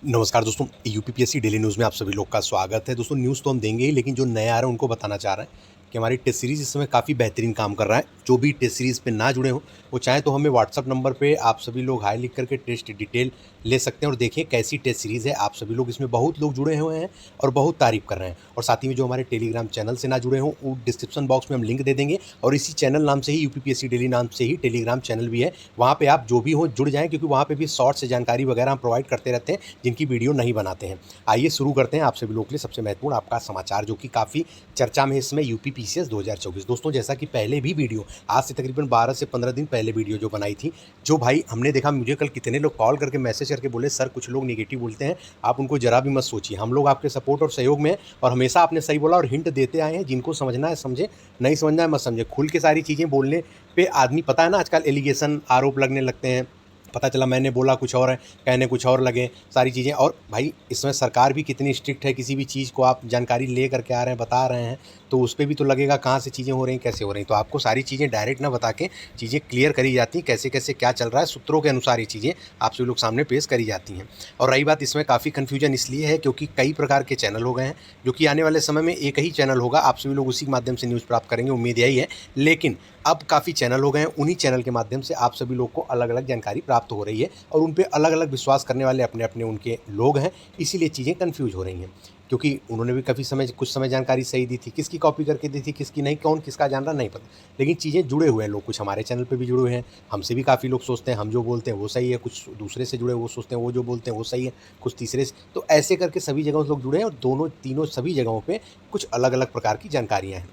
नमस्कार दोस्तों, UPPSC daily news में आप सभी लोग का स्वागत है। दोस्तों न्यूज़ तो हम देंगे ही, लेकिन जो नए आ रहे हैं उनको बताना चाह रहे हैं कि हमारी टेस्ट सीरीज़ इस समय काफ़ी बेहतरीन काम कर रहा है। जो भी टेस्ट सीरीज़ पे ना जुड़े हों, वो चाहें तो हमें व्हाट्सअप नंबर पे आप सभी लोग हाय लिख करके टेस्ट डिटेल ले सकते हैं और देखें कैसी टेस्ट सीरीज़ है। आप सभी लोग इसमें बहुत लोग जुड़े हुए हैं और बहुत तारीफ़ कर रहे हैं। और साथ ही में जो हमारे टेलीग्राम चैनल से ना जुड़े हों, वो डिस्क्रिप्शन बॉक्स में हम लिंक दे देंगे और इसी चैनल नाम से ही यूपीपीएससी डेली नाम से ही टेलीग्राम चैनल भी है। वहाँ पे आप जो भी हो जुड़ जाएँ, क्योंकि वहाँ पे भी शॉर्ट से जानकारी वगैरह हम प्रोवाइड करते रहते हैं, जिनकी वीडियो नहीं बनाते हैं। आइए शुरू करते हैं आप सभी लोगों के लिए सबसे महत्वपूर्ण आपका समाचार, जो कि काफ़ी चर्चा में है इस समय, यूपी पीसीएस 2024। दोस्तों जैसा कि पहले भी वीडियो आज से तकरीबन 12 से 15 दिन पहले वीडियो जो बनाई थी, जो भाई हमने देखा, मुझे कल कितने लोग कॉल करके मैसेज करके बोले सर कुछ लोग नेगेटिव बोलते हैं, आप उनको जरा भी मत सोचिए, हम लोग आपके सपोर्ट और सहयोग में हैं और हमेशा आपने सही बोला और हिंट देते आए हैं। जिनको समझना है समझे, नहीं समझना है मत समझे। खुल के सारी चीज़ें बोलने पे आदमी, पता है ना आजकल एलिगेशन आरोप लगने लगते हैं, पता चला मैंने बोला कुछ और है, कहने कुछ और लगे सारी चीज़ें। और भाई इसमें सरकार भी कितनी स्ट्रिक्ट है, किसी भी चीज़ को आप जानकारी ले करके आ रहे हैं, बता रहे हैं, तो उस पे भी तो लगेगा कहाँ से चीज़ें हो रही हैं, कैसे हो रही हैं। तो आपको सारी चीज़ें डायरेक्ट ना बता के चीज़ें क्लियर करी जाती हैं, कैसे कैसे क्या चल रहा है, सूत्रों के अनुसार ये चीज़ें आप सभी लोग सामने पेश करी जाती हैं। और रही बात, इसमें काफ़ी कन्फ्यूजन इसलिए है क्योंकि कई प्रकार के चैनल हो गए हैं, जो कि आने वाले समय में एक ही चैनल होगा, आप सभी लोग उसी के माध्यम से न्यूज़ प्राप्त करेंगे, उम्मीद यही है। लेकिन अब काफ़ी चैनल हो गए हैं, उन्हीं चैनल के माध्यम से आप सभी लोग को अलग अलग जानकारी प्राप्त हो रही है और उन पे अलग अलग विश्वास करने वाले अपने अपने उनके लोग हैं, इसीलिए चीज़ें कन्फ्यूज हो रही हैं। क्योंकि उन्होंने भी काफ़ी समय, कुछ समय जानकारी सही दी थी, किसकी कॉपी करके दी थी, किसकी नहीं, कौन किसका जान रहा नहीं पता। लेकिन चीज़ें जुड़े हुए हैं लोग, कुछ हमारे चैनल पे भी जुड़े हुए हैं, हमसे भी काफ़ी लोग सोचते हैं हम जो बोलते हैं वो सही है, कुछ दूसरे से जुड़े वो सोचते हैं वो जो बोलते हैं वो सही है, कुछ तीसरे से। तो ऐसे करके सभी जगहों से लोग जुड़े हैं और दोनों तीनों सभी जगहों पे कुछ अलग अलग प्रकार की जानकारियाँ हैं।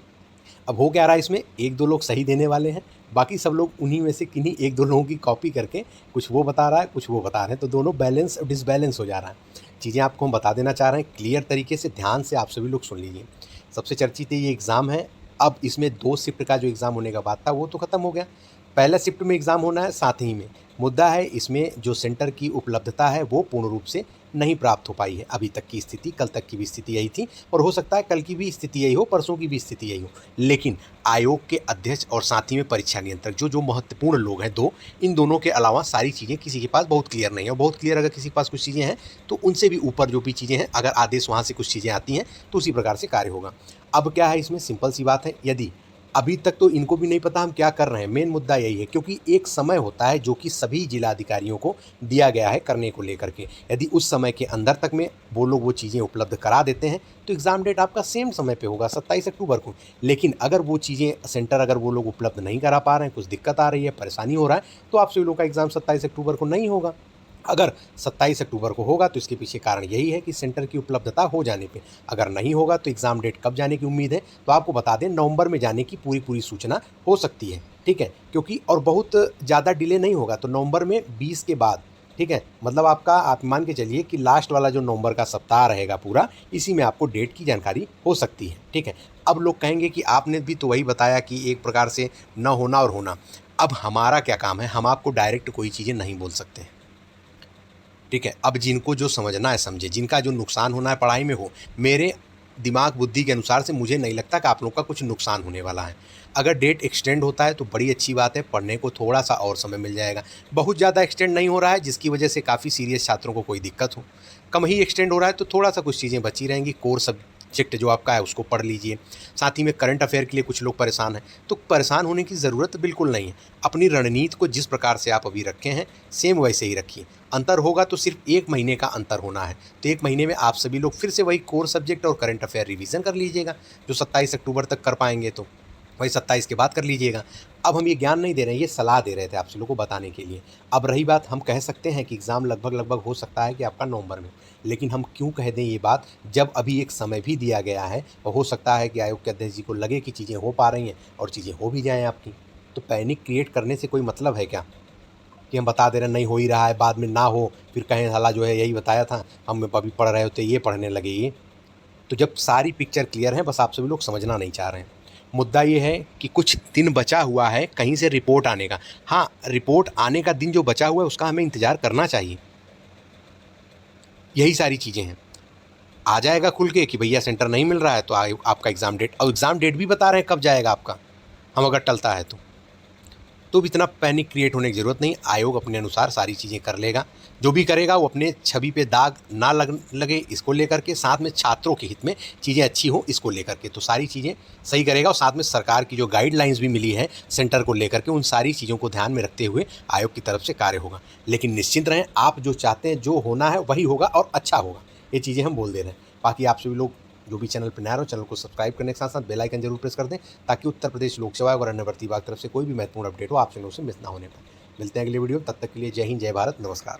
अब हो क्या रहा है इसमें, 1-2 लोग सही देने वाले हैं, बाकी सब लोग उन्हीं में से किन्हीं 1-2 लोगों की कॉपी करके कुछ वो बता रहा है, कुछ वो बता रहे हैं, तो दोनों बैलेंस और डिसबैलेंस हो जा रहा है। चीज़ें आपको हम बता देना चाह रहे हैं क्लियर तरीके से, ध्यान से आप सभी लोग सुन लीजिए। सबसे चर्चित ये एग्ज़ाम है, अब इसमें 2 शिफ्ट का जो एग्ज़ाम होने का बात था वो तो ख़त्म हो गया। पहला शिफ्ट में एग्ज़ाम होना है, साथ ही में मुद्दा है इसमें जो सेंटर की उपलब्धता है वो पूर्ण रूप से नहीं प्राप्त हो पाई है। अभी तक की स्थिति, कल तक की भी स्थिति यही थी और हो सकता है कल की भी स्थिति यही हो, परसों की भी स्थिति यही हो। लेकिन आयोग के अध्यक्ष और साथ ही में परीक्षा नियंत्रक, जो महत्वपूर्ण लोग हैं 2, इन दोनों के अलावा सारी चीज़ें किसी के पास बहुत क्लियर नहीं है। और बहुत क्लियर अगर किसी के पास कुछ चीज़ें हैं, तो उनसे भी ऊपर जो भी चीज़ें हैं, अगर आदेश वहाँ से कुछ चीज़ें आती हैं, तो उसी प्रकार से कार्य होगा। अब क्या है इसमें, सिंपल सी बात है, यदि अभी तक तो इनको भी नहीं पता हम क्या कर रहे हैं, मेन मुद्दा यही है, क्योंकि एक समय होता है जो कि सभी जिलाधिकारियों को दिया गया है करने को लेकर के। यदि उस समय के अंदर तक में वो लोग वो चीज़ें उपलब्ध करा देते हैं, तो एग्ज़ाम डेट आपका सेम समय पे होगा, 27 अक्टूबर को। लेकिन अगर वो चीज़ें सेंटर, अगर वो लोग उपलब्ध नहीं करा पा रहे हैं, कुछ दिक्कत आ रही है, परेशानी हो रहा है, तो आप सभी लोगों का एग्ज़ाम 27 अक्टूबर को नहीं होगा। अगर 27 अक्टूबर को होगा तो इसके पीछे कारण यही है कि सेंटर की उपलब्धता हो जाने पे। अगर नहीं होगा तो एग्ज़ाम डेट कब जाने की उम्मीद है, तो आपको बता दें नवंबर में जाने की पूरी सूचना हो सकती है, ठीक है? क्योंकि और बहुत ज़्यादा डिले नहीं होगा, तो नवंबर में 20 के बाद, ठीक है? मतलब आपका, आप मान के चलिए कि लास्ट वाला जो नवंबर का सप्ताह रहेगा पूरा, इसी में आपको डेट की जानकारी हो सकती है, ठीक है? अब लोग कहेंगे कि आपने भी तो वही बताया कि एक प्रकार से न होना और होना। अब हमारा क्या काम है, हम आपको डायरेक्ट कोई चीज़ें नहीं बोल सकते हैं। ठीक है, अब जिनको जो समझना है समझे, जिनका जो नुकसान होना है पढ़ाई में हो। मेरे दिमाग बुद्धि के अनुसार से मुझे नहीं लगता कि आप लोगों का कुछ नुकसान होने वाला है। अगर डेट एक्सटेंड होता है तो बड़ी अच्छी बात है, पढ़ने को थोड़ा सा और समय मिल जाएगा। बहुत ज़्यादा एक्सटेंड नहीं हो रहा है जिसकी वजह से काफ़ी सीरियस छात्रों को कोई दिक्कत हो, कम ही एक्सटेंड हो रहा है तो थोड़ा सा कुछ चीज़ें बची रहेंगी। कोर सब्जेक्ट जो आपका है उसको पढ़ लीजिए। साथ ही में करंट अफेयर के लिए कुछ लोग परेशान हैं, तो परेशान होने की ज़रूरत बिल्कुल नहीं है। अपनी रणनीति को जिस प्रकार से आप अभी रखे हैं, सेम वैसे ही रखिए। अंतर होगा तो सिर्फ 1 महीने का अंतर होना है, तो 1 महीने में आप सभी लोग फिर से वही कोर सब्जेक्ट और करंट अफेयर रिवीजन कर लीजिएगा, जो 27 अक्टूबर तक कर पाएंगे तो वही 27 के बाद कर लीजिएगा। अब हम ये ज्ञान नहीं दे रहे हैं, ये सलाह दे रहे थे आप सभी लोगों को बताने के लिए। अब रही बात, हम कह सकते हैं कि एग्ज़ाम लगभग लगभग हो सकता है कि आपका नवंबर में, लेकिन हम क्यों कह दें ये बात, जब अभी एक समय भी दिया गया है और हो सकता है कि आयोग के अध्यक्ष जी को लगे कि चीज़ें हो पा रही हैं और चीज़ें हो भी जाएँ आपकी। तो पैनिक क्रिएट करने से कोई मतलब है क्या? कि हम बता दे रहे हैं नहीं हो ही रहा है, बाद में ना हो फिर कहें साला जो है यही बताया था, हम अभी पढ़ रहे होते ये पढ़ने लगे ये। तो जब सारी पिक्चर क्लियर है, बस आप सभी लोग समझना नहीं चाह रहे हैं। मुद्दा ये है कि कुछ दिन बचा हुआ है कहीं से रिपोर्ट आने का। हाँ, रिपोर्ट आने का दिन जो बचा हुआ है उसका हमें इंतज़ार करना चाहिए। यही सारी चीज़ें हैं। आ जाएगा खुल के कि भैया सेंटर नहीं मिल रहा है तो आपका एग्ज़ाम डेट, और एग्ज़ाम डेट भी बता रहे हैं कब जाएगा आपका, हम अगर टलता है तो। तो भी इतना पैनिक क्रिएट होने की ज़रूरत नहीं। आयोग अपने अनुसार सारी चीज़ें कर लेगा। जो भी करेगा वो अपने छवि पे दाग ना लगे इसको लेकर के, साथ में छात्रों के हित में चीज़ें अच्छी हों इसको लेकर के, तो सारी चीज़ें सही करेगा। और साथ में सरकार की जो गाइडलाइंस भी मिली है सेंटर को लेकर के, उन सारी चीज़ों को ध्यान में रखते हुए आयोग की तरफ से कार्य होगा। लेकिन निश्चिंत रहें, आप जो चाहते हैं जो होना है वही होगा और अच्छा होगा, ये चीज़ें हम बोल दे रहे हैं। बाकी आप सभी लोग जो भी चैनल पर नया हो, चैनल को सब्सक्राइब करने के साथ साथ बेल आइकन जरूर प्रेस कर दें, ताकि उत्तर प्रदेश लोक सेवा आयोग और अन्य भर्ती विभाग की तरफ से कोई भी महत्वपूर्ण अपडेट हो आप लोगों से मिस ना होने पाए। मिलते हैं अगले वीडियो, तब तक के लिए जय हिंद, जय भारत, नमस्कार।